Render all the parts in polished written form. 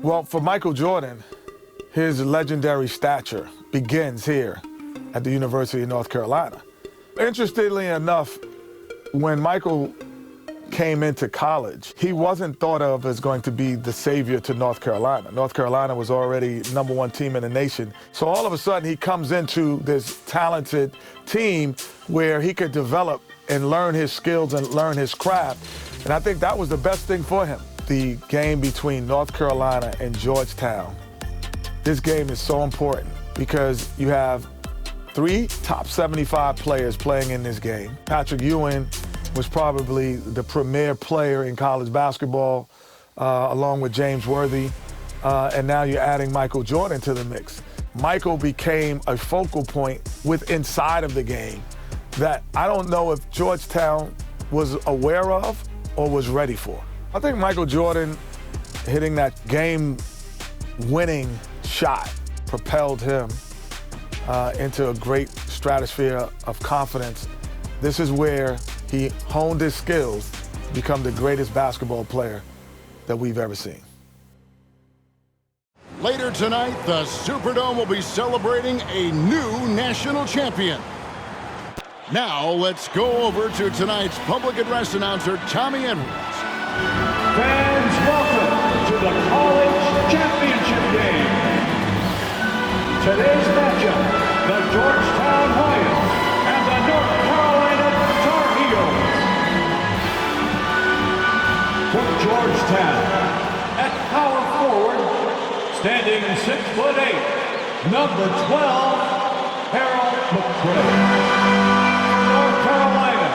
Well, for Michael Jordan, his legendary stature begins here at the University of North Carolina. Interestingly enough, when Michael came into college, he wasn't thought of as going to be the savior to North Carolina. North Carolina was already #1 team in the nation. So all of a sudden he comes into this talented team where he could develop and learn his skills and learn his craft. And I think that was the best thing for him. The game between North Carolina and Georgetown. This game is so important because you have 3 top 75 players playing in this game. Patrick Ewing was probably the premier player in college basketball, along with James Worthy, and now you're adding Michael Jordan to the mix. Michael became a focal point inside of the game that I don't know if Georgetown was aware of or was ready for. I think Michael Jordan hitting that game-winning shot propelled him into a great stratosphere of confidence. This is where he honed his skills to become the greatest basketball player that we've ever seen. Later tonight, the Superdome will be celebrating a new national champion. Now, let's go over to tonight's public address announcer, Tommy Edwards. Fans, welcome to the College Championship Game. Today's matchup, the Georgetown Hoyas and the North Carolina Tar Heels. For Georgetown, at power forward, standing 6'8", number 12, Harold McCray. North Carolina,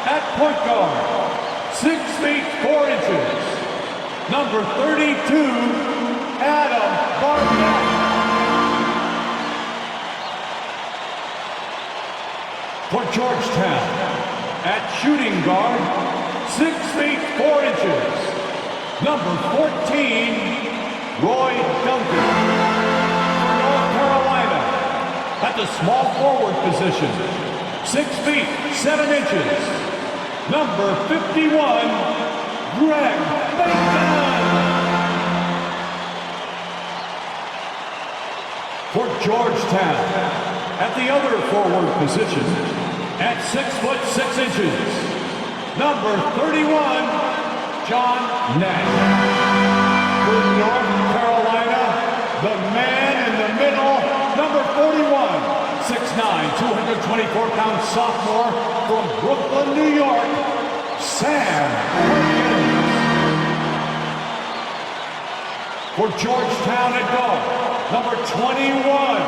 at point guard, 6 feet 4 inches, number 32, Adam Barnett. For Georgetown, at shooting guard, 6 feet 4 inches, number 14, Roy Duncan. For North Carolina, at the small forward position, 6 feet 7 inches, number 51, Greg Bacon. For Georgetown, at the other forward position, at 6'6" number 31, John Nash. For North Carolina, the man in the middle, number 41, 6'9", 224-pound sophomore from Brooklyn, New York, Sam Perkins. For Georgetown at guard, number 21,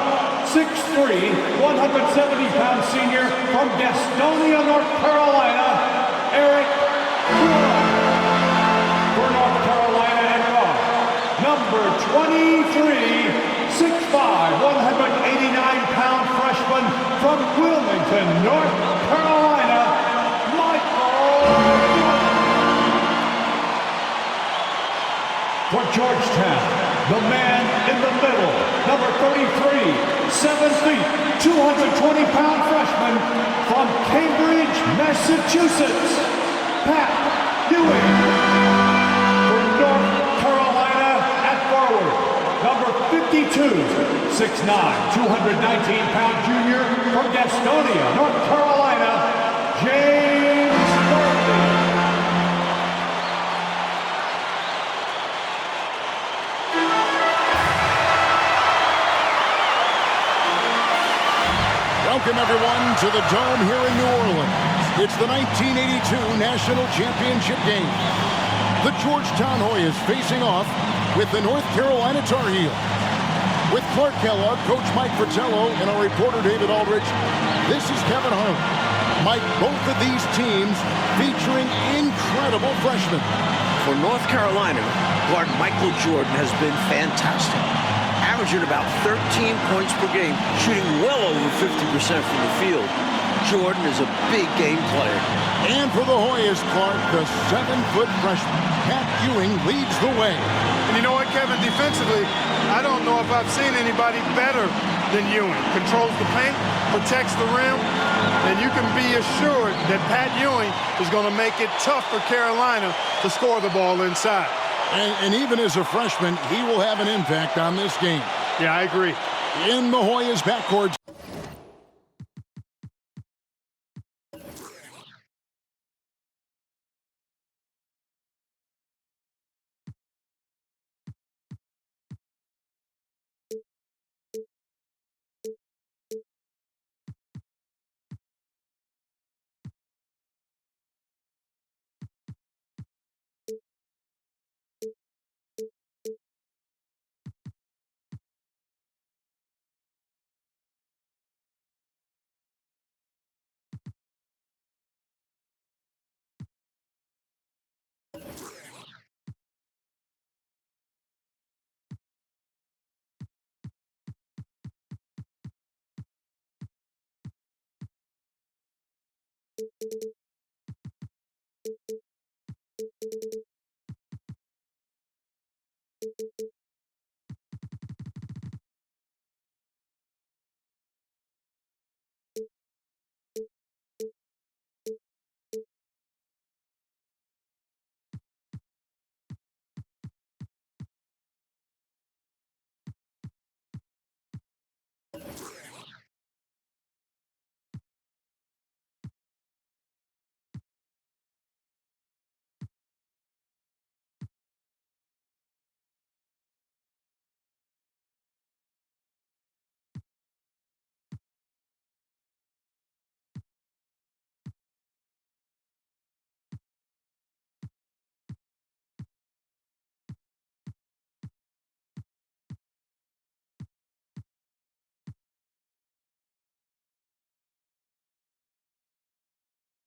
6'3", 170-pound senior from Gastonia, North Carolina, Eric Wood. For North Carolina at guard, number 23, 6'5", 189-pound freshman from Wilmington, North Carolina, Michael Jordan. For Georgetown, the man in the middle, number 33, 7 feet, 220-pound freshman from Cambridge, Massachusetts, Pat Ewing. For North Carolina at forward, number 52, 6'9", 219-pound junior from Gastonia, North Carolina, James Worthy. Welcome, everyone, to the Dome here in New Orleans. It's the 1982 National Championship game. The Georgetown Hoyas facing off with the North Carolina Tar Heels. With Clark Kellogg, Coach Mike Fratello, and our reporter David Aldrich, this is Kevin Harlan. Mike, both of these teams featuring incredible freshmen. For North Carolina, guard Michael Jordan has been fantastic. Averaging about 13 points per game, shooting well over 50% from the field. Jordan is a big game player. And for the Hoyas, Clark, the 7-foot freshman, Pat Ewing, leads the way. And you know what, Kevin, defensively, I don't know if I've seen anybody better than Ewing. Controls the paint, protects the rim, and you can be assured that Pat Ewing is going to make it tough for Carolina to score the ball inside. And even as a freshman, he will have an impact on this game. Yeah, I agree. In the Hoyas backcourt.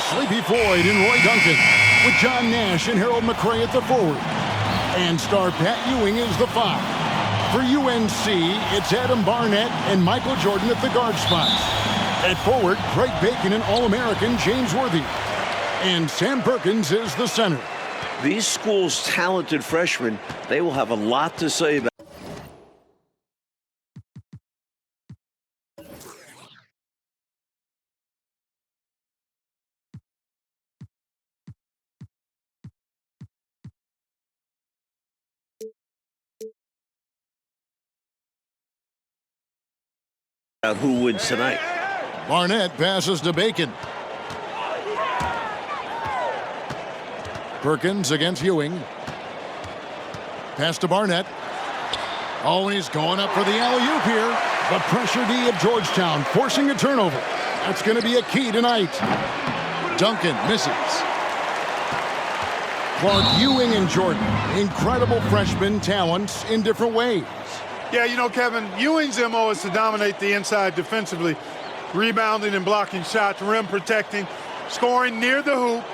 Sleepy Floyd and Roy Duncan with John Nash and Harold McRae at the forward. And star Pat Ewing is the 5. For UNC, it's Adam Barnett and Michael Jordan at the guard spots. At forward, Craig Bacon and All-American James Worthy. And Sam Perkins is the center. These schools' talented freshmen, they will have a lot to say about. Who wins tonight. Barnett passes to Bacon. Perkins against Ewing. Pass to Barnett. Oh, and he's going up for the alley-oop here. The pressure D of Georgetown forcing a turnover. That's going to be a key tonight. Duncan misses. Clark, Ewing, and Jordan. Incredible freshman talents in different ways. Yeah, you know, Kevin, Ewing's MO is to dominate the inside defensively, rebounding and blocking shots, rim protecting, scoring near the hoop.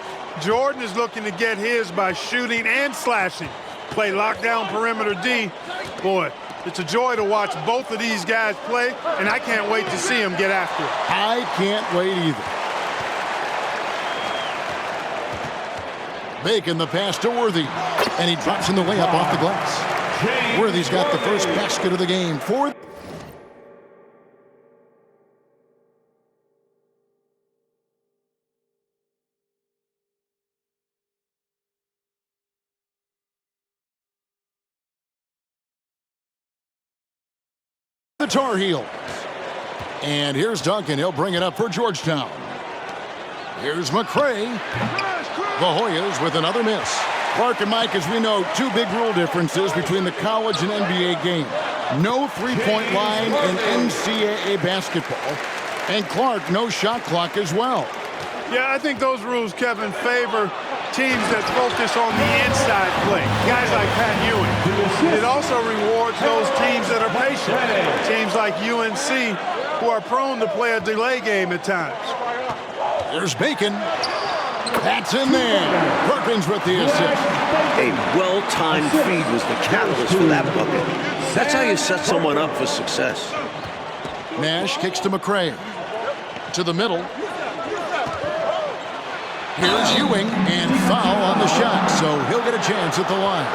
Jordan is looking to get his by shooting and slashing. Play lockdown perimeter D. Boy, it's a joy to watch both of these guys play, and I can't wait to see them get after it. I can't wait either. Bacon the pass to Worthy, and he drops in the layup off the glass. Worthy's got the first basket of the game for the Tar Heels. And here's Duncan. He'll bring it up for Georgetown. Here's McRae. The Hoyas with another miss. Clark and Mike, as we know, two big rule differences between the college and NBA game. No three-point line in NCAA basketball. And Clark, no shot clock as well. Yeah, I think those rules, Kevin, favor teams that focus on the inside play. Guys like Pat Ewing. It also rewards those teams that are patient. Teams like UNC who are prone to play a delay game at times. There's Bacon. That's in there. Perkins with the assist. A well-timed feed was the catalyst for that bucket. That's how you set someone up for success. Nash kicks to McRae. To the middle. Here's Ewing, and foul on the shot, so he'll get a chance at the line.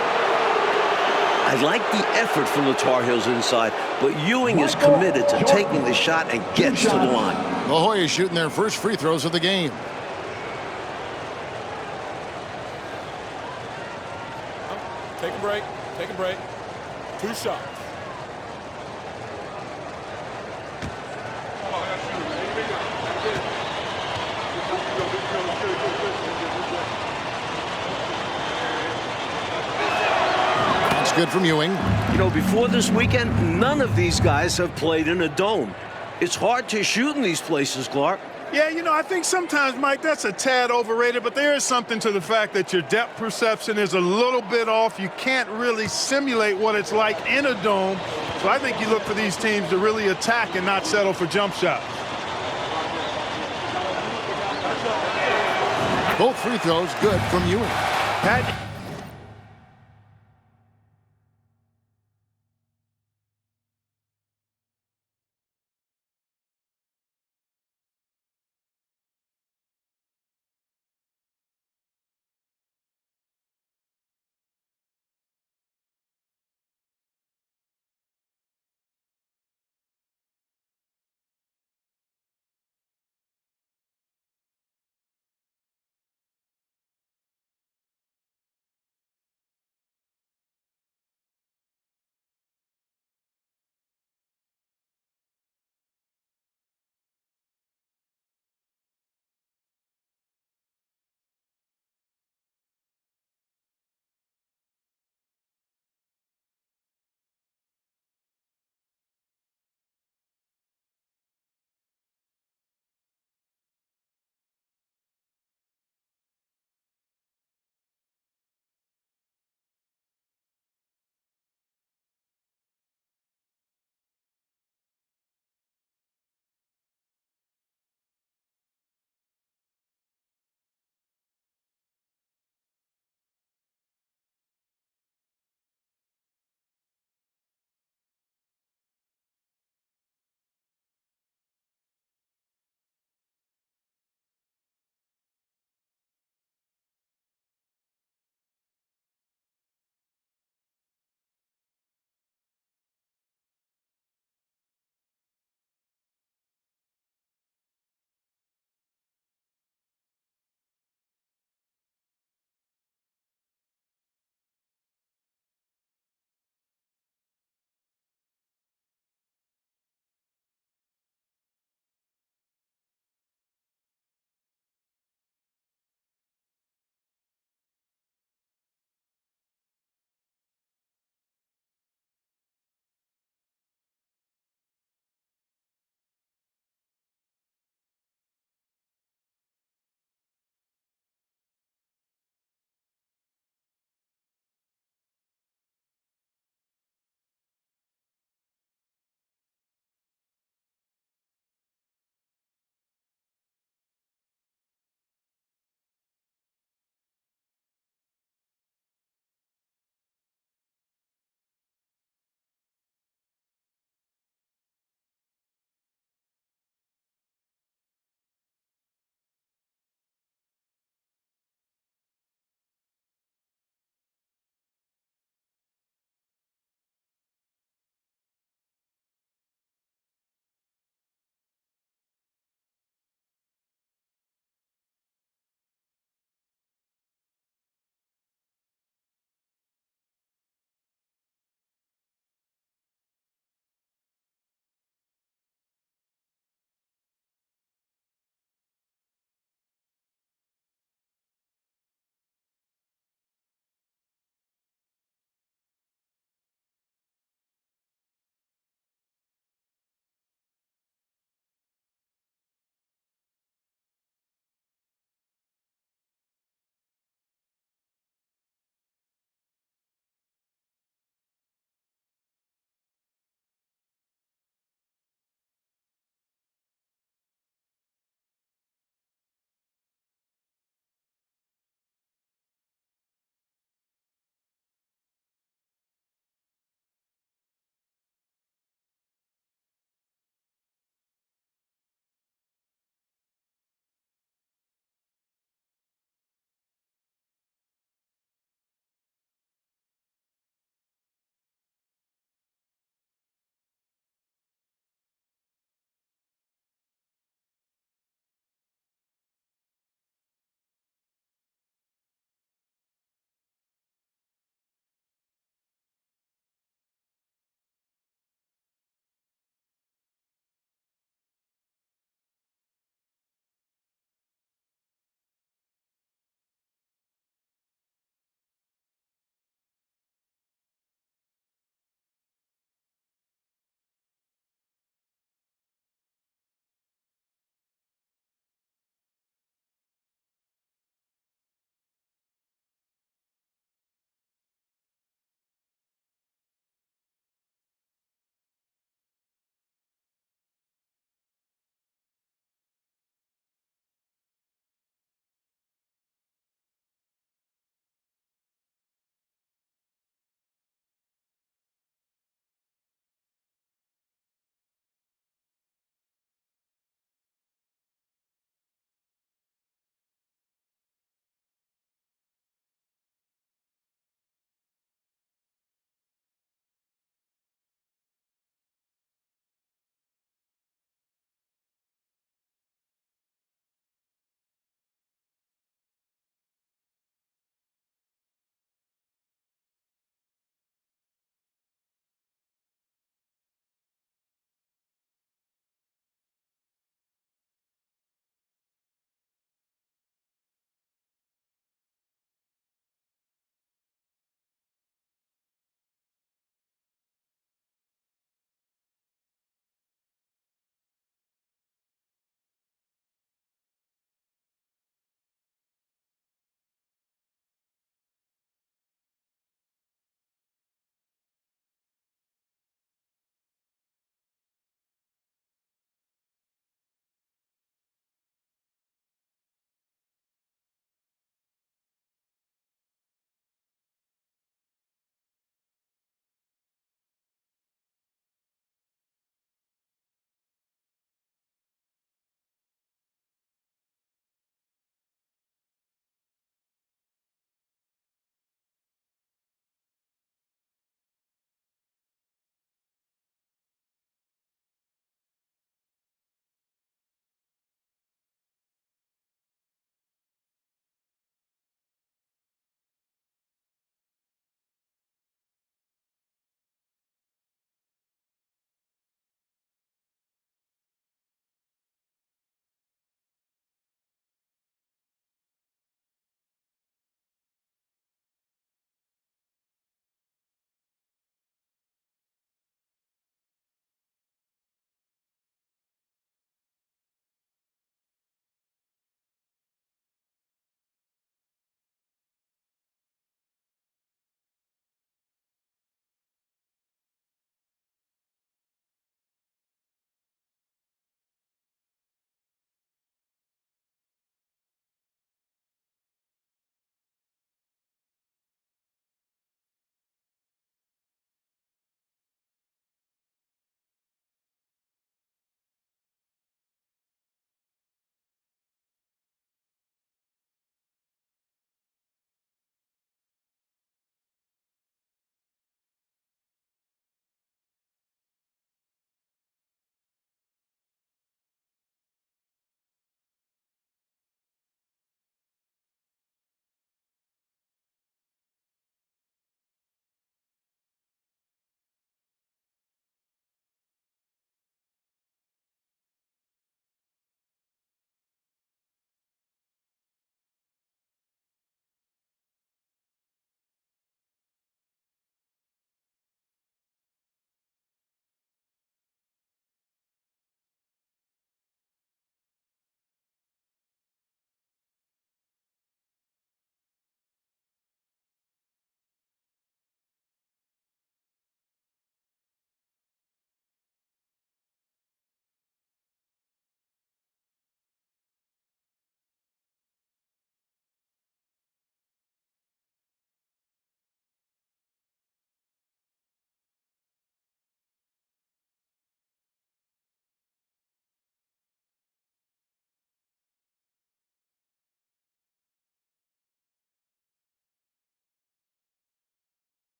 I like the effort from the Tar Heels inside, but Ewing is committed to taking the shot and gets to the line. The Hoyas shooting their first free throws of the game. Take a break. Take a break. 2 shots. That's good from Ewing. You know, before this weekend, none of these guys have played in a dome. It's hard to shoot in these places, Clark. Yeah, you know, I think sometimes, Mike, that's a tad overrated, but there is something to the fact that your depth perception is a little bit off. You can't really simulate what it's like in a dome. So I think you look for these teams to really attack and not settle for jump shots. Both free throws good from Ewing. Pat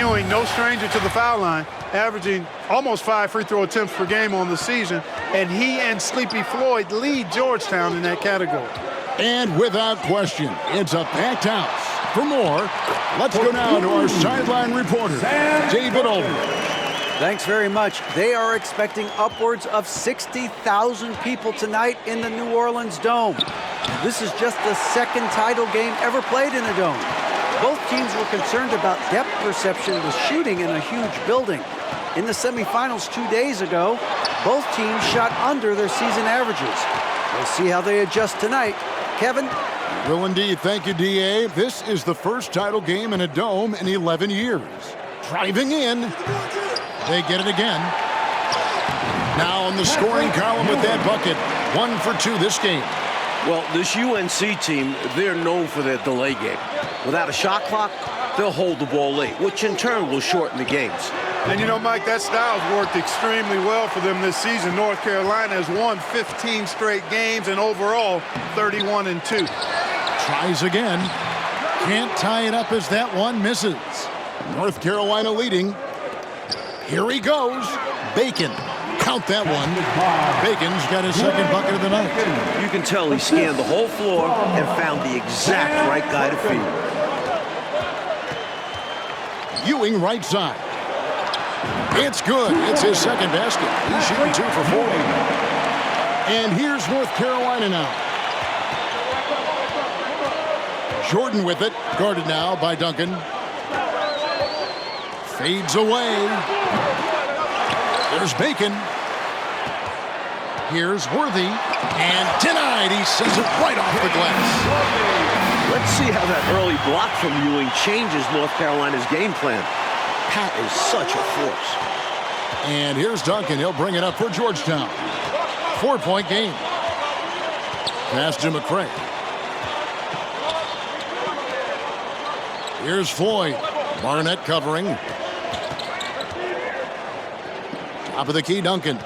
Ewing, no stranger to the foul line, averaging almost 5 free throw attempts per game on the season, and he and Sleepy Floyd lead Georgetown in that category. And without question, it's a packed house. For more, let's go now to our sideline reporter, David Aldridge. Thanks very much. They are expecting upwards of 60,000 people tonight in the New Orleans Dome. This is just the second title game ever played in a dome. Both teams were concerned about depth perception with shooting in a huge building. In the semifinals 2 days ago, both teams shot under their season averages. We'll see how they adjust tonight. Kevin? Will indeed. Thank you, D.A. This is the first title game in a dome in 11 years. Driving in. They get it again. Now on the scoring column with that bucket. 1 for 2 this game. Well, this UNC team, they're known for their delay game. Without a shot clock, they'll hold the ball late, which in turn will shorten the games. And you know, Mike, that style's worked extremely well for them this season. North Carolina has won 15 straight games and overall 31-2. Tries again. Can't tie it up as that one misses. North Carolina leading. Here he goes. Bacon. Count that one. Bacon's got his second bucket of the night. You can tell he scanned the whole floor and found the exact right guy to feed. Ewing right side. It's good. It's his second basket. He's shooting 2 for 4. And here's North Carolina now. Jordan with it. Guarded now by Duncan. Fades away. There's Bacon. Here's Worthy. And denied. He sends it right off the glass. Let's see how that early block from Ewing changes North Carolina's game plan. Pat is such a force. And here's Duncan. He'll bring it up for Georgetown. 4-point game. Pass to McCray. Here's Floyd. Barnett covering. Top of the key, Duncan.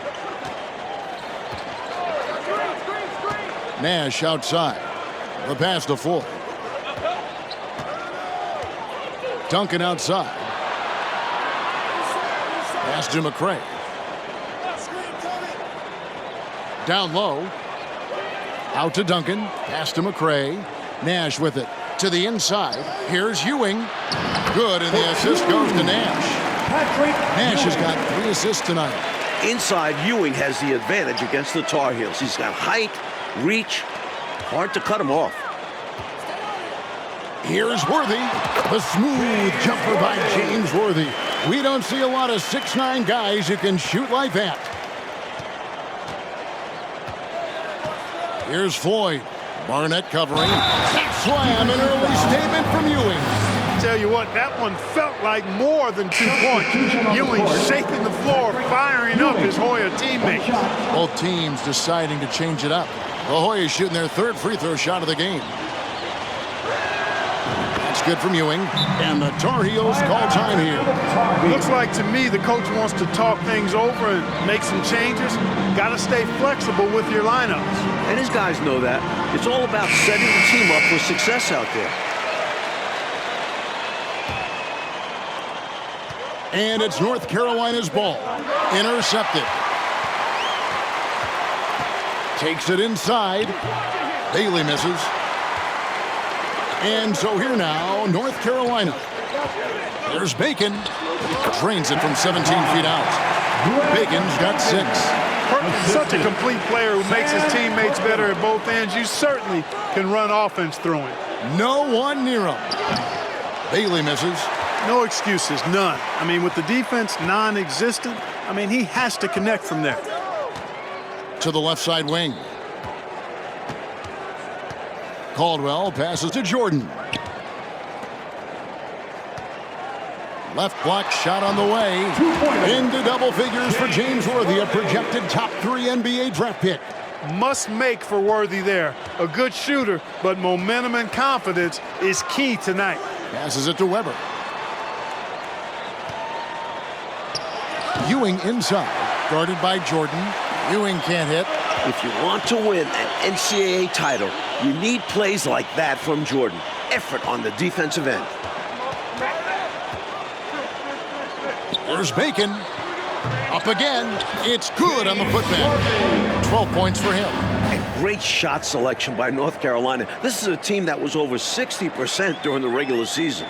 Nash outside. The pass to Floyd. Duncan outside. Pass to McCray. Down low. Out to Duncan. Pass to McCray. Nash with it. To the inside. Here's Ewing. Good, and the assist goes to Nash. Nash has got 3 assists tonight. Inside, Ewing has the advantage against the Tar Heels. He's got height, reach, hard to cut him off. Here's Worthy. The smooth jumper by James Worthy. We don't see a lot of 6'9" guys who can shoot like that. Here's Floyd. Barnett covering. Slam, an early statement from Ewing. Tell you what, that one felt like more than 2 points. Ewing shaking the floor, firing up his Hoya teammates. Both teams deciding to change it up. The Hoyas shooting their 3rd free throw shot of the game. That's good from Ewing. And the Tar Heels call time here. Looks like to me the coach wants to talk things over and make some changes. Got to stay flexible with your lineups. And his guys know that. It's all about setting the team up for success out there. And it's North Carolina's ball. Intercepted. Takes it inside. Bailey misses. And so here now, North Carolina. There's Bacon. Drains it from 17 feet out. Bacon's got 6. Perkins, such a complete player who makes his teammates better at both ends. You certainly can run offense through him. No one near him. Bailey misses. No excuses, none. I mean, with the defense non-existent, I mean, he has to connect from there. To the left side wing. Caldwell passes to Jordan. Left block shot on the way. Into double figures for James Worthy, a projected top 3 NBA draft pick. Must make for Worthy there. A good shooter, but momentum and confidence is key tonight. Passes it to Weber. Ewing inside, guarded by Jordan. Ewing can't hit. If you want to win an NCAA title, you need plays like that from Jordan. Effort on the defensive end. There's Bacon. Up again. It's good on the putback. 12 points for him. And great shot selection by North Carolina. This is a team that was over 60% during the regular season.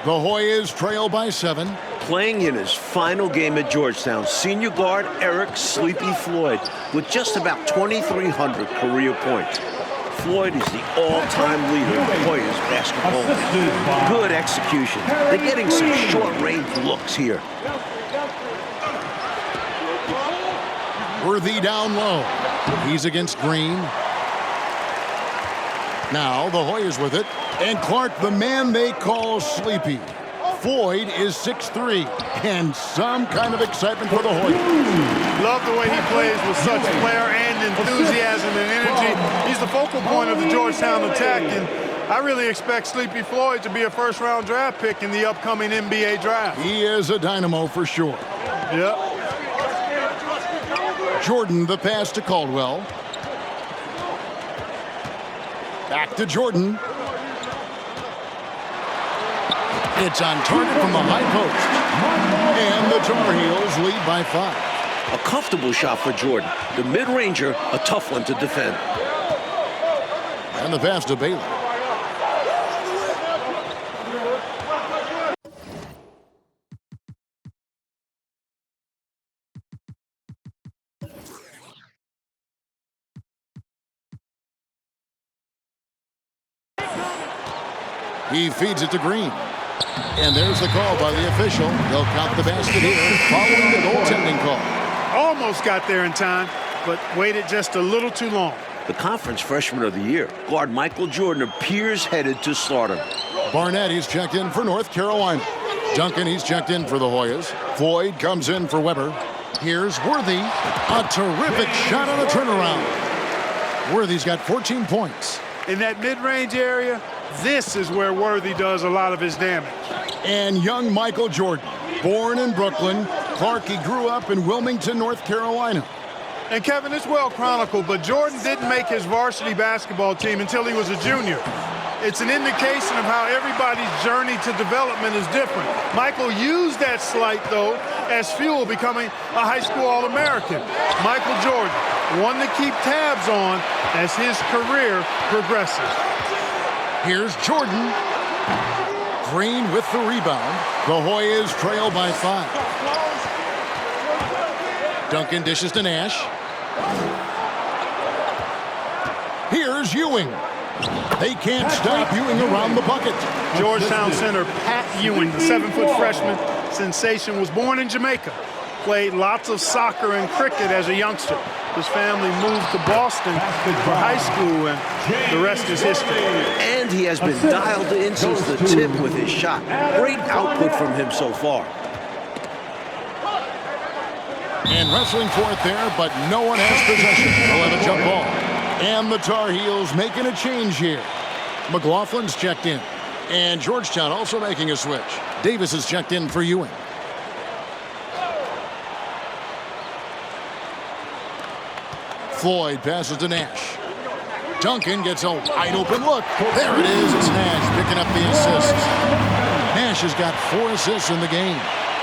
The Hoyas trail by 7. Playing in his final game at Georgetown, senior guard Eric "Sleepy" Floyd with just about 2,300 career points. Floyd is the all-time leader of Hoyas basketball. Good execution. They're getting some short-range looks here. Worthy down low. He's against Green. Now the Hoyas with it. And Clark, the man they call Sleepy. Floyd is 6'3", and some kind of excitement for the Hoyas. Love the way he plays with such flair and enthusiasm and energy. He's the focal point of the Georgetown attack, and I really expect Sleepy Floyd to be a first-round draft pick in the upcoming NBA draft. He is a dynamo for sure. Yep. Jordan, the pass to Caldwell. Back to Jordan. It's on target from the high post. And the Tar Heels lead by 5. A comfortable shot for Jordan. The mid-ranger, a tough one to defend. And the pass to Bailey. He feeds it to Green. And there's the call by the official. They'll count the basket here following the goaltending call. Almost got there in time, but waited just a little too long. The conference freshman of the year, guard Michael Jordan, appears headed to start him. Barnett, he's checked in for North Carolina. Duncan, he's checked in for the Hoyas. Floyd comes in for Weber. Here's Worthy. A terrific shot on a turnaround. Worthy's got 14 points. In that mid-range area, this is where Worthy does a lot of his damage. And young Michael Jordan, born in Brooklyn. Clark, he grew up in Wilmington, North Carolina. And Kevin, it's well chronicled, but Jordan didn't make his varsity basketball team until he was a junior. It's an indication of how everybody's journey to development is different. Michael used that slight, though, as fuel, becoming a high school All-American. Michael Jordan, one to keep tabs on as his career progresses. Here's Jordan. Green with the rebound. The Hoyas trail by 5. Duncan dishes to Nash. Here's Ewing. They can't stop Ewing around the bucket. Georgetown center Pat Ewing, the 7-foot freshman sensation, was born in Jamaica. Played lots of soccer and cricket as a youngster. His family moved to Boston for high school, and the rest is history. And he has been dialed in since the tip with his shot. Great output from him so far. And wrestling for it there, but no one has possession. We'll have a jump ball. And the Tar Heels making a change here. McLaughlin's checked in. And Georgetown also making a switch. Davis is checked in for Ewing. Floyd passes to Nash. Duncan gets a wide open look. There it is. It's Nash picking up the assist. Nash has got 4 assists in the game.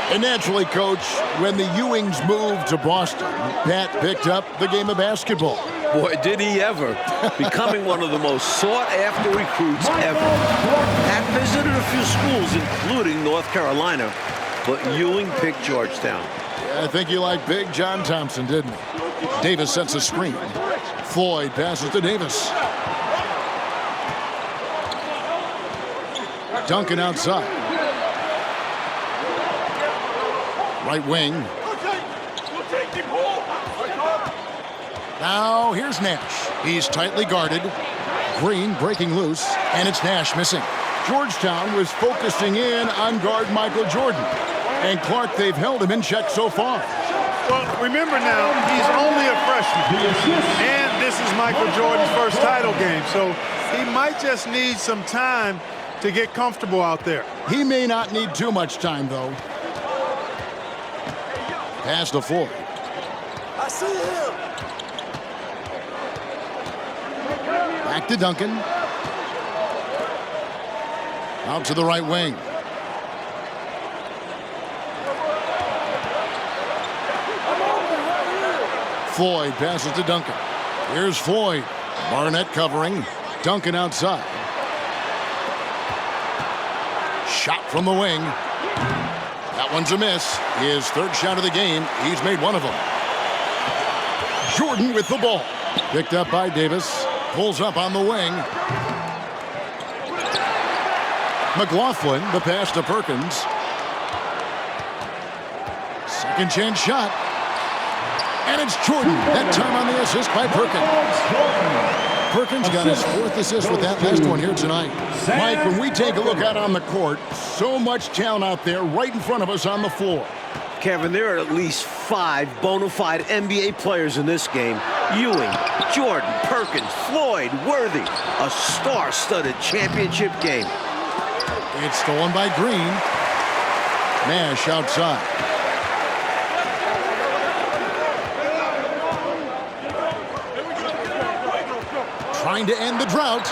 And naturally, Coach, when the Ewings moved to Boston, Pat picked up the game of basketball. Boy, did he ever. Becoming one of the most sought-after recruits ever. Pat visited a few schools, including North Carolina, but Ewing picked Georgetown. Yeah, I think you liked Big John Thompson, didn't he? Davis sets a screen. Floyd passes to Davis. Duncan outside. Right wing. Now here's Nash. He's tightly guarded. Green breaking loose, and it's Nash missing. Georgetown was focusing in on guard Michael Jordan. And Clark, they've held him in check so far. Well, remember now, he's only a freshman. And this is Michael Jordan's first title game, so he might just need some time to get comfortable out there. He may not need too much time, though. Pass to Floyd. I see him. Back to Duncan. Out to the right wing. Floyd passes to Duncan. Here's Floyd. Barnett covering. Duncan outside. Shot from the wing. That one's a miss. His third shot of the game. He's made one of them. Jordan with the ball. Picked up by Davis. Pulls up on the wing. McLaughlin, the pass to Perkins. Second chance shot. And it's Jordan. That time on the assist by Perkins. Perkins got his fourth assist with that last one here tonight. Mike, when we take a look out on the court, so much talent out there right in front of us on the floor. Kevin, there are at least 5 bona fide NBA players in this game. Ewing, Jordan, Perkins, Floyd, Worthy. A star-studded championship game. It's stolen by Green. Nash outside. Trying to end the drought.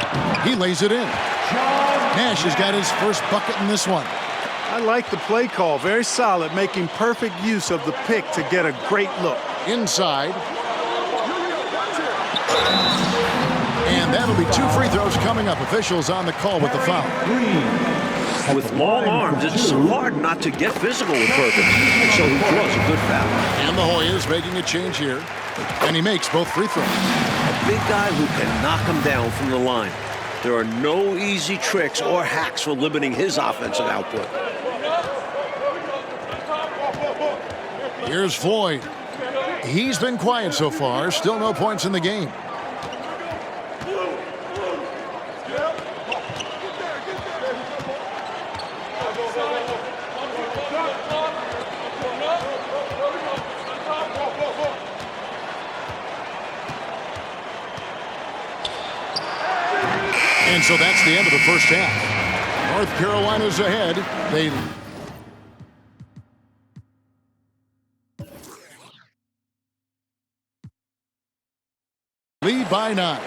He lays it in. Nash has got his first bucket in this one. I like the play call. Very solid, making perfect use of the pick to get a great look. Inside. And that'll be 2 free throws coming up. Officials on the call with the foul. With long arms, it's hard not to get physical with Perkins. And so he draws a good foul. And the Hoyas making a change here. And he makes both free throws. A big guy who can knock him down from the line. There are no easy tricks or hacks for limiting his offensive output. Here's Floyd. He's been quiet so far. Still no points in the game. And so that's the end of the first half. North Carolina's ahead. They lead by 9.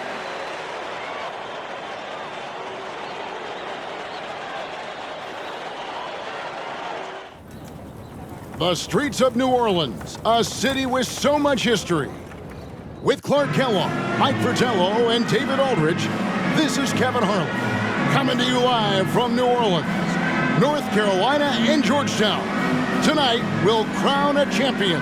The streets of New Orleans, a city with so much history. With Clark Kellogg, Mike Fratello, and David Aldridge, this is Kevin Harlan, coming to you live from New Orleans, North Carolina, and Georgetown. Tonight, we'll crown a champion.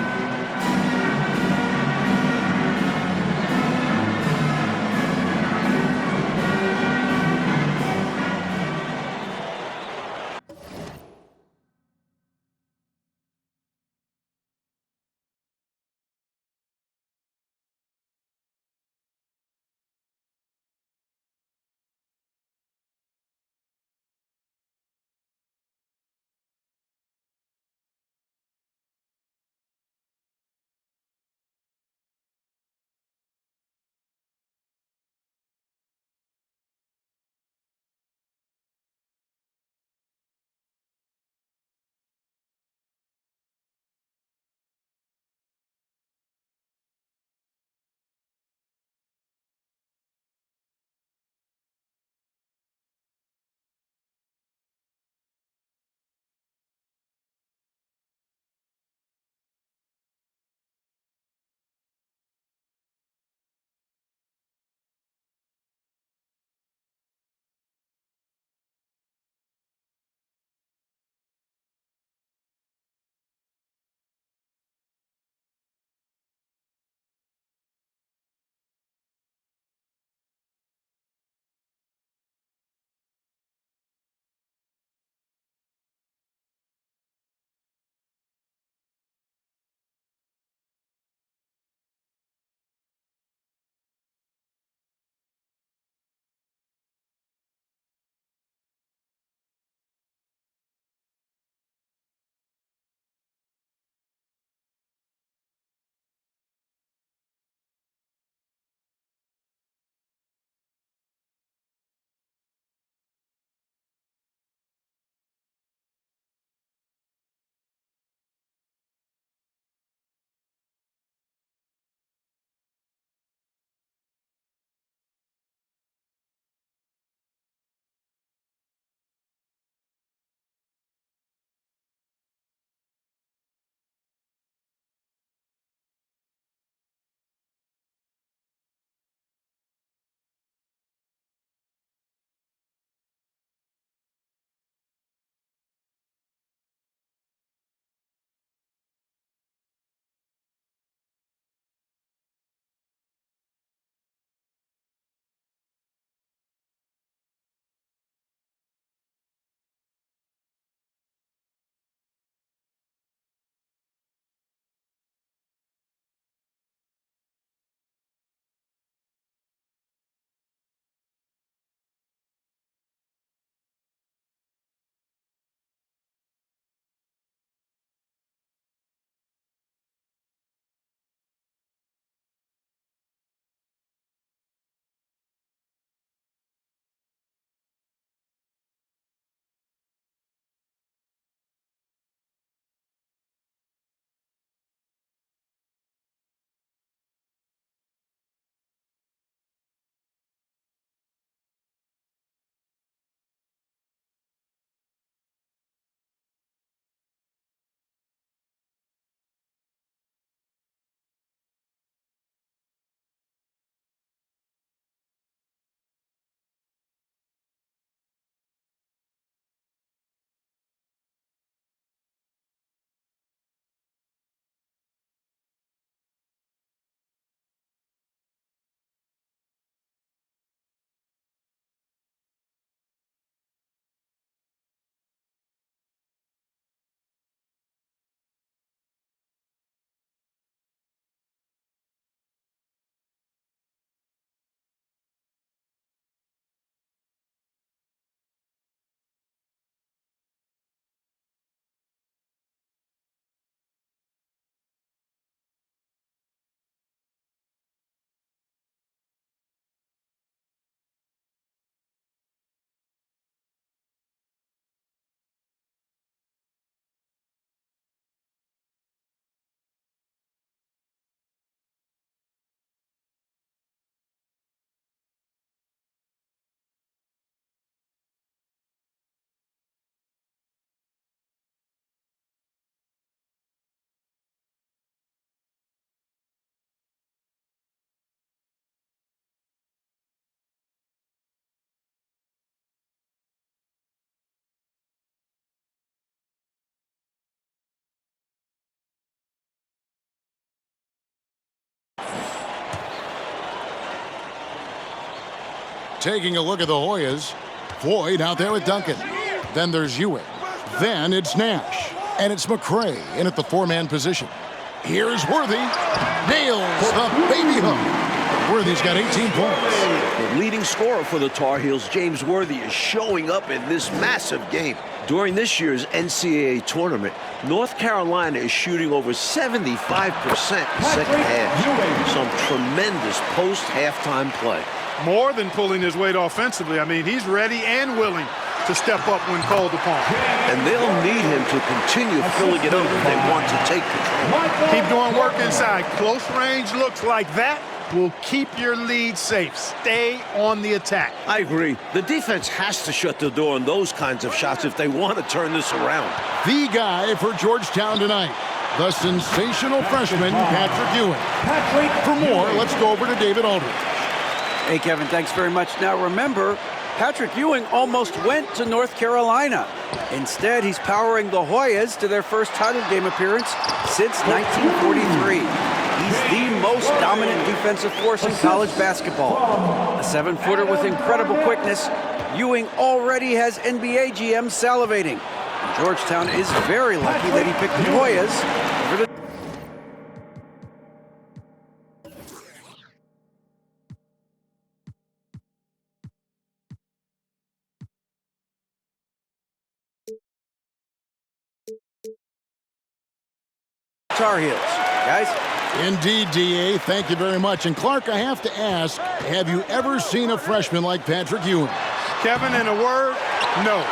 taking a look at the Hoyas. Floyd out there with Duncan. Then there's Ewing. Then it's Nash. And it's McCray in at the four-man position. Here's Worthy. Nails the baby hook. Worthy's got 18 points. The leading scorer for the Tar Heels, James Worthy, is showing up in this massive game. During this year's NCAA tournament, North Carolina is shooting over 75% second half. Some tremendous post-halftime play. More than pulling his weight offensively. I mean, he's ready and willing to step up when called upon. And they'll need him to continue filling it up if they want to take control. Keep doing work inside. Close range looks like that will keep your lead safe. Stay on the attack. I agree. The defense has to shut the door on those kinds of shots if they want to turn this around. The guy for Georgetown tonight, the sensational freshman, Patrick Ewing. For more, let's go over to David Aldridge. Hey, Kevin, thanks very much. Now, remember, Patrick Ewing almost went to North Carolina. Instead, he's powering the Hoyas to their first title game appearance since 1943. He's the most dominant defensive force in college basketball. A 7-footer with incredible quickness, Ewing already has NBA GMs salivating. And Georgetown is very lucky that he picked the Hoyas over the Tar Heels. Guys? Indeed, D.A. Thank you very much. And Clark, I have to ask, have you ever seen a freshman like Patrick Ewing? Kevin, in a word, no.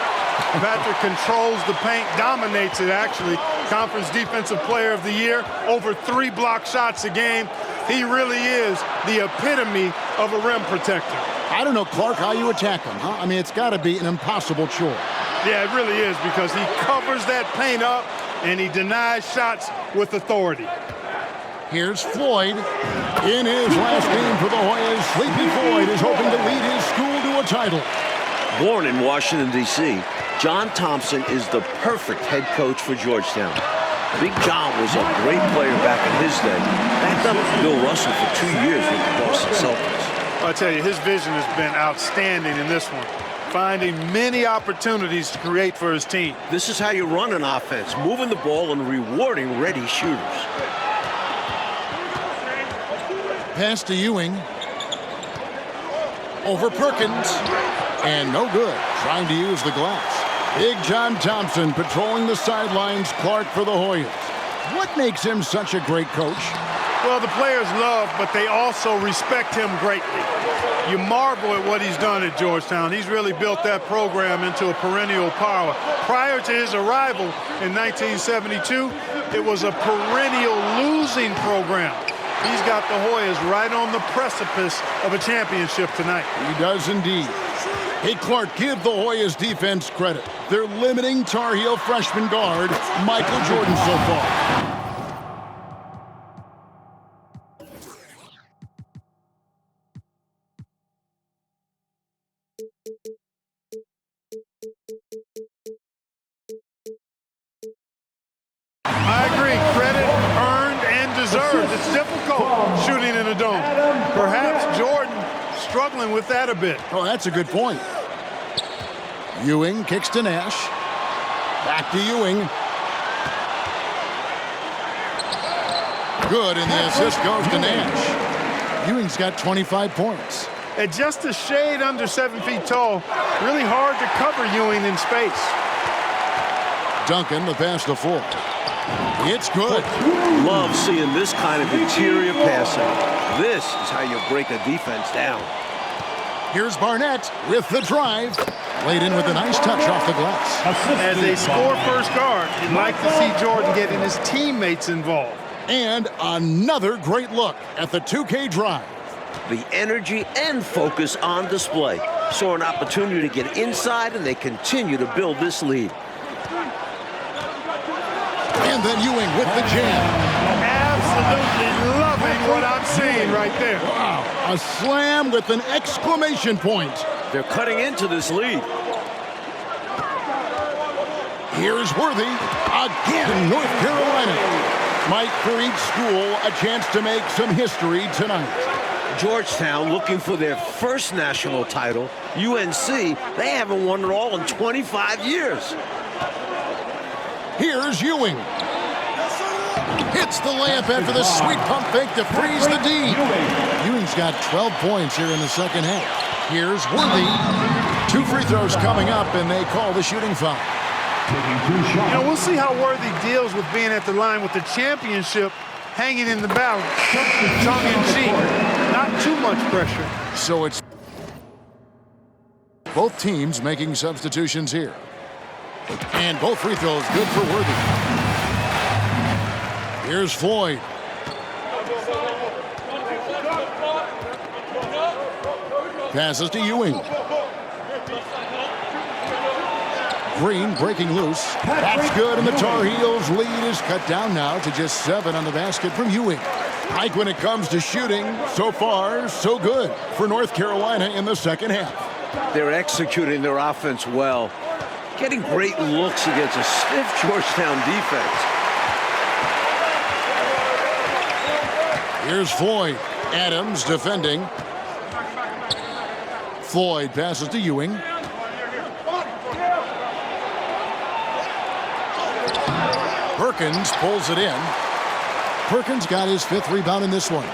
Patrick controls the paint, dominates it actually. Conference Defensive Player of the Year, over 3 block shots a game. He really is the epitome of a rim protector. I don't know, Clark, how you attack him, huh? I mean, it's got to be an impossible chore. Yeah, it really is, because he covers that paint up and he denies shots with authority. Here's Floyd. In his last game for the Hoyas, Sleepy Floyd is hoping to lead his school to a title. Born in Washington, D.C., John Thompson is the perfect head coach for Georgetown. Big John was a great player back in his day. Backed up with Bill Russell for 2 years with the Boston Celtics. I'll tell you, his vision has been outstanding in this one, finding many opportunities to create for his team. This is how you run an offense, moving the ball and rewarding ready shooters. Pass to Ewing. Over Perkins. And no good. Trying to use the glass. Big John Thompson patrolling the sidelines. Clark for the Hoyas. What makes him such a great coach? Well, the players love, but they also respect him greatly. You marvel at what he's done at Georgetown. He's really built that program into a perennial power. Prior to his arrival in 1972, it was a perennial losing program. He's got the Hoyas right on the precipice of a championship tonight. He does indeed. Hey, Clark, give the Hoyas defense credit. They're limiting Tar Heel freshman guard Michael Jordan so far. I agree. Credit earned and deserved. It's difficult shooting in a dome. Perhaps Jordan struggling with that a bit. Oh, that's a good point. Ewing kicks to Nash. Back to Ewing. Good, and the assist goes to Nash. Ewing's got 25 points. At just a shade under 7 feet tall, really hard to cover Ewing in space. Duncan, the pass to Ford. It's good. Love seeing this kind of interior passing. This is how you break a defense down. Here's Barnett with the drive. Laid in with a nice touch off the glass. As a score-first guard, you'd like to see Jordan getting his teammates involved. And another great look at the 2K drive. The energy and focus on display. Saw an opportunity to get inside, and they continue to build this lead. And then Ewing with the jam. Absolutely loving what I'm seeing right there. Wow, a slam with an exclamation point. They're cutting into this lead. Here's Worthy. Again, North Carolina. Might for each school a chance to make some history tonight. Georgetown looking for their first national title. UNC, they haven't won it all in 25 years. Here's Ewing. Hits the layup after the sweet pump fake to freeze the D. Ewing's got 12 points here in the second half. Here's Worthy. 2 free throws coming up, and they call the shooting foul. You know, we'll see how Worthy deals with being at the line with the championship hanging in the balance. Tongue in cheek. Not too much pressure. So it's both teams making substitutions here. And both free throws good for Worthy. Here's Floyd. Passes to Ewing. Green breaking loose. That's good, and the Tar Heels lead is cut down now to just 7 on the basket from Ewing. Like when it comes to shooting, so far, so good for North Carolina in the second half. They're executing their offense well, getting great looks against a stiff Georgetown defense. Here's Floyd. Adams defending. Floyd passes to Ewing. Perkins pulls it in. Perkins got his 5th rebound in this one.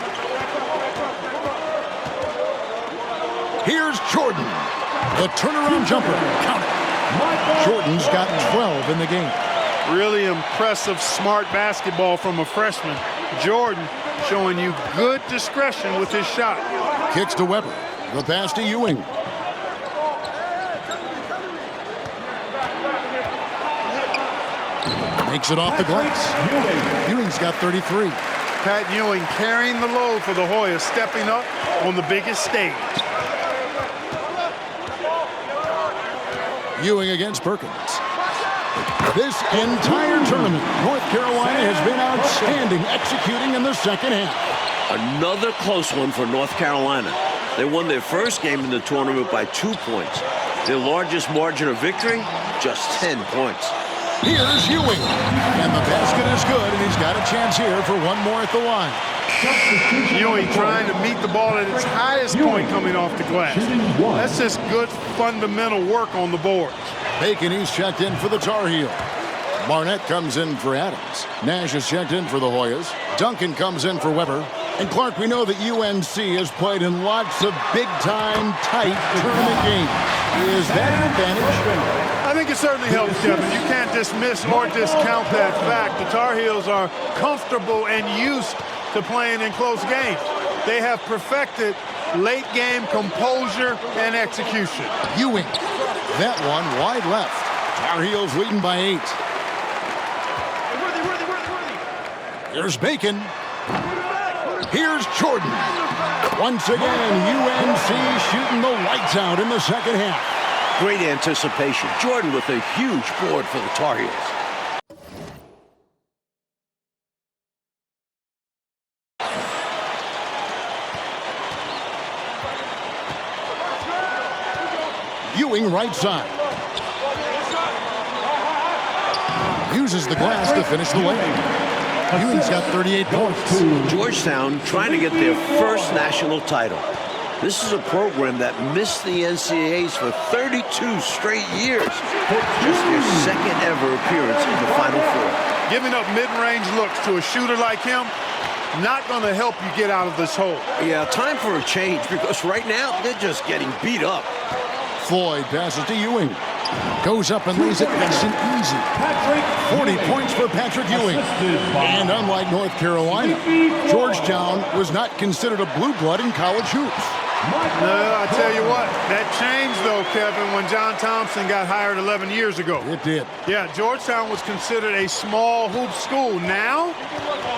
Here's Jordan. The turnaround jumper. Count it. Jordan's got 12 in the game. Really impressive, smart basketball from a freshman. Jordan showing you good discretion with his shot. Kicks to Weber. The pass to Ewing. Makes it off the glass. Ewing's got 33. Pat Ewing carrying the load for the Hoyas, stepping up on the biggest stage. Ewing against Perkins. This entire tournament, North Carolina has been outstanding executing in the second half. Another close one for North Carolina. They won their first game in the tournament by 2 points. Their largest margin of victory, just 10 points. Here's Ewing. And the basket is good, and he's got a chance here for one more at the line. Ewing trying to meet the ball at its highest point coming off the glass. That's just good fundamental work on the board. Bacon, he's checked in for the Tar Heel. Barnett comes in for Adams. Nash is checked in for the Hoyas. Duncan comes in for Weber. And Clark, we know that UNC has played in lots of big-time, tight tournament games. Is that an advantage? I think it certainly helps, Kevin. You can't dismiss or discount that fact. The Tar Heels are comfortable and used to playing in close games. They have perfected late-game composure and execution. Ewing. That one wide left. Tar Heels leading by 8. Here's Bacon. Here's Jordan. Once again, UNC shooting the lights out in the second half. Great anticipation. Jordan with a huge board for the Tar Heels. Ewing right side. Uses the glass to finish the layup. Ewing's got 38 points. Georgetown trying to get their first national title. This is a program that missed the NCAAs for 32 straight years. Just their second ever appearance in the Final Four. Giving up mid-range looks to a shooter like him, not going to help you get out of this hole. Yeah, time for a change because right now they're just getting beat up. Floyd passes to Ewing. Goes up and lays it nice and easy. 40 points for Patrick Ewing. And unlike North Carolina, Georgetown was not considered a blue blood in college hoops. No, I tell you what, that changed though, Kevin, when John Thompson got hired 11 years ago. It did. Yeah, Georgetown was considered a small hoop school. Now,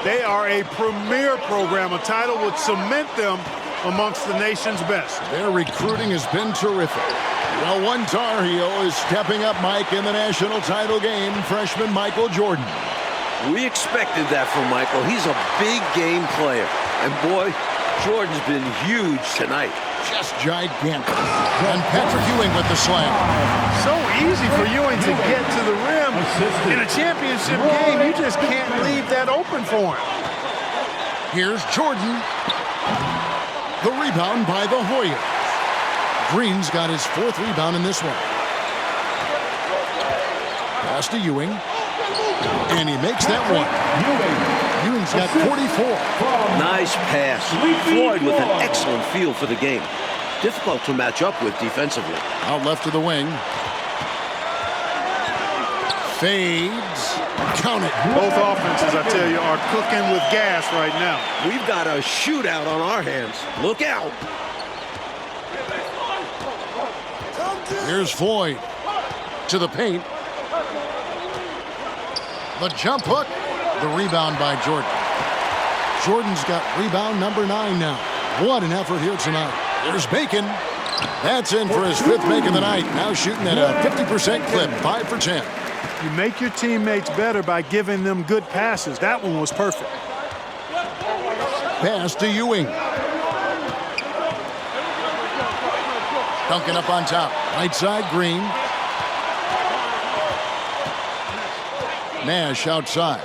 they are a premier program. A title would cement them amongst the nation's best. Their recruiting has been terrific. Well, one Tar Heel is stepping up, Mike, in the national title game, freshman Michael Jordan. We expected that from Michael. He's a big game player. And boy, Jordan's been huge tonight. Just gigantic. And Patrick Ewing with the slam. So easy for Ewing to get to the rim. In a championship game, you just can't leave that open for him. Here's Jordan. The rebound by the Hoyas. Green's got his 4th rebound in this one. Pass to Ewing. And he makes that one. Ewing's got 44. Nice pass. Floyd with an excellent feel for the game. Difficult to match up with defensively. Out left to the wing. Fades. Count it. Both offenses, I tell you, are cooking with gas right now. We've got a shootout on our hands. Look out. Here's Floyd to the paint. The jump hook. The rebound by Jordan. Jordan's got rebound number 9 now. What an effort here tonight. There's Bacon. That's in for his 5th make of the night. Now shooting at a 50% clip, 5 for 10. You make your teammates better by giving them good passes. That one was perfect. Pass to Ewing. Duncan up on top. Right side, Green. Nash outside.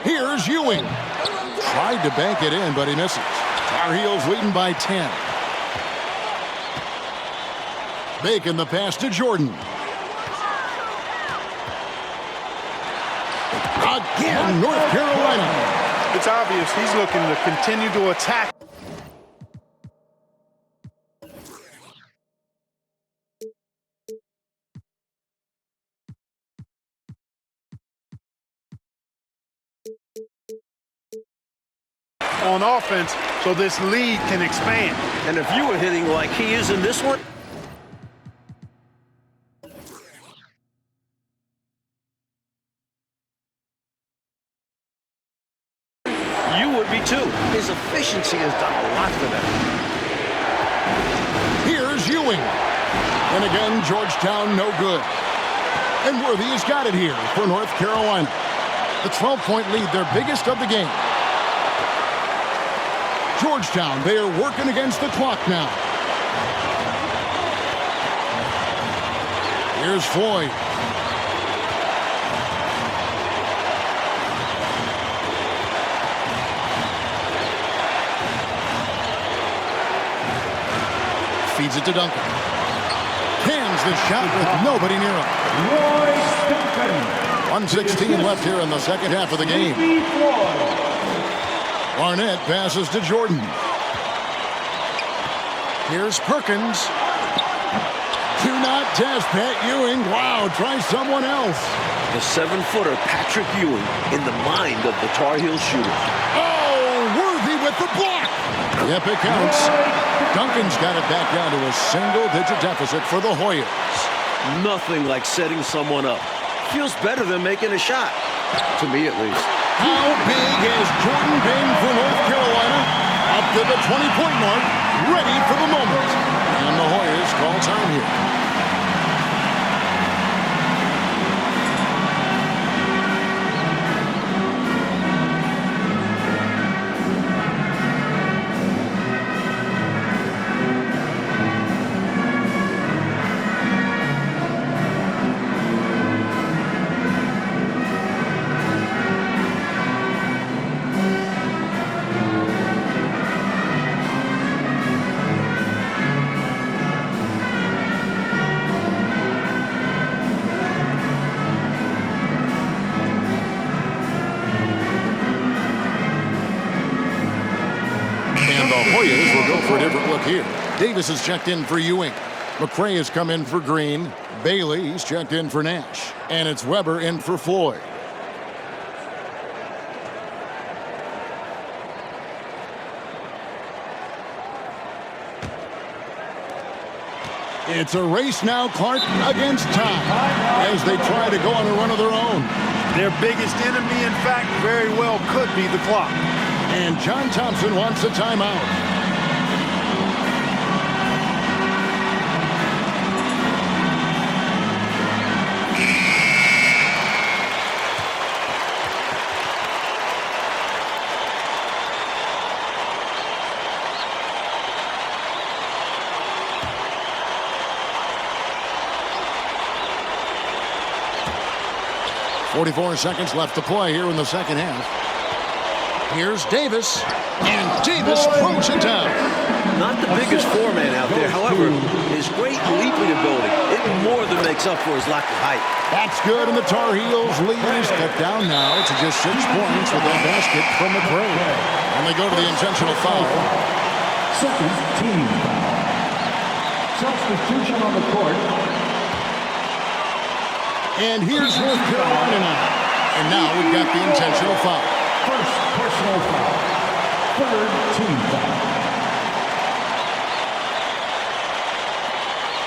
Here's Ewing. Tried to bank it in, but he misses. Tar Heels leading by 10. Bacon the pass to Jordan. Again, North Carolina. It's obvious he's looking to continue to attack. On offense, so this lead can expand. And if you were hitting like he is in this one, you would be too. His efficiency has done a lot for them. Here's Ewing. And again, Georgetown no good. And Worthy's got it here for North Carolina. The 12-point lead, their biggest of the game. Georgetown, they are working against the clock now. Here's Floyd. Feeds it to Duncan. Cans the shot with nobody near him. 1:16 left here in the second half of the game. Barnett passes to Jordan. Here's Perkins. Do not test Pat Ewing. Wow, try someone else. The 7-footer Patrick Ewing in the mind of the Tar Heel shooter. Oh, Worthy with the block. Yep, it counts. Duncan's got it back down to a single-digit deficit for the Hoyas. Nothing like setting someone up. Feels better than making a shot. To me, at least. How big has Jordan been for North Carolina? Up to the 20-point mark, ready for the moment. And the Hoyas call time here. Hoyas will go for a different look here. Davis has checked in for Ewing. McCray has come in for Green. Bailey's checked in for Nash. And it's Weber in for Floyd. It's a race now, Clark, against time as they try to go on a run of their own. Their biggest enemy, in fact, very well could be the clock. And John Thompson wants a timeout. .44 seconds left to play here in the second half. Here's Davis, and Davis throws it down. Not the biggest foreman out there. However, his great leaping ability, it more than makes up for his lack of height. That's good, and the Tar Heels lead is cut down now to just 6 points with that basket from McRae. And they go to the intentional foul. Second team foul. Substitution on the court. And here's North Carolina now. And now we've got the intentional foul. First personal foul. Third team foul.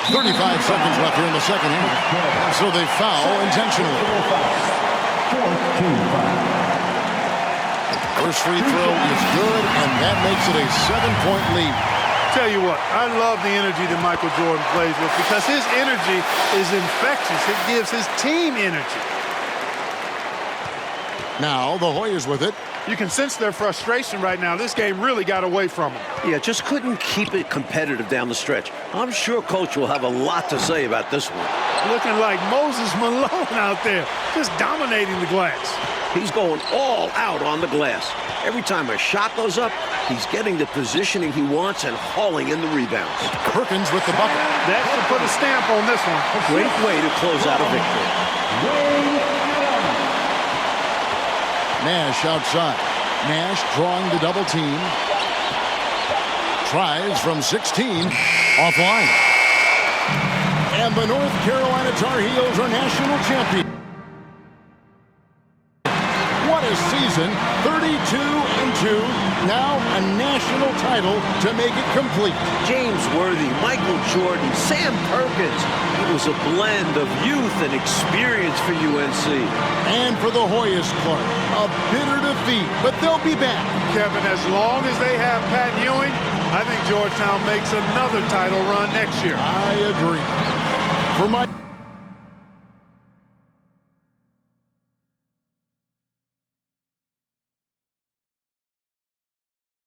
35 seconds left here in the second half. So they foul intentionally. Fourth team foul. First free throw is good, and that makes it a 7-point lead. Tell you what, I love the energy that Michael Jordan plays with because his energy is infectious. It gives his team energy. Now the Hoyas with it. You can sense their frustration right now. This game really got away from them. Yeah, just couldn't keep it competitive down the stretch. I'm sure Coach will have a lot to say about this one. Looking like Moses Malone out there, just dominating the glass. He's going all out on the glass. Every time a shot goes up, he's getting the positioning he wants and hauling in the rebounds. Perkins with the bucket. That should put a stamp on this one. Great way to close out a victory. Nash outside. Nash drawing the double team. Tries from 16. Offline. And the North Carolina Tar Heels are national champions. What a season. 32-2. Now a national title to make it complete. James Worthy, Michael Jordan, Sam Perkins. It was a blend of youth and experience for UNC. And for the Hoyas, Clark, a bitter defeat, but they'll be back. Kevin, as long as they have Pat Ewing, I think Georgetown makes another title run next year. I agree. For my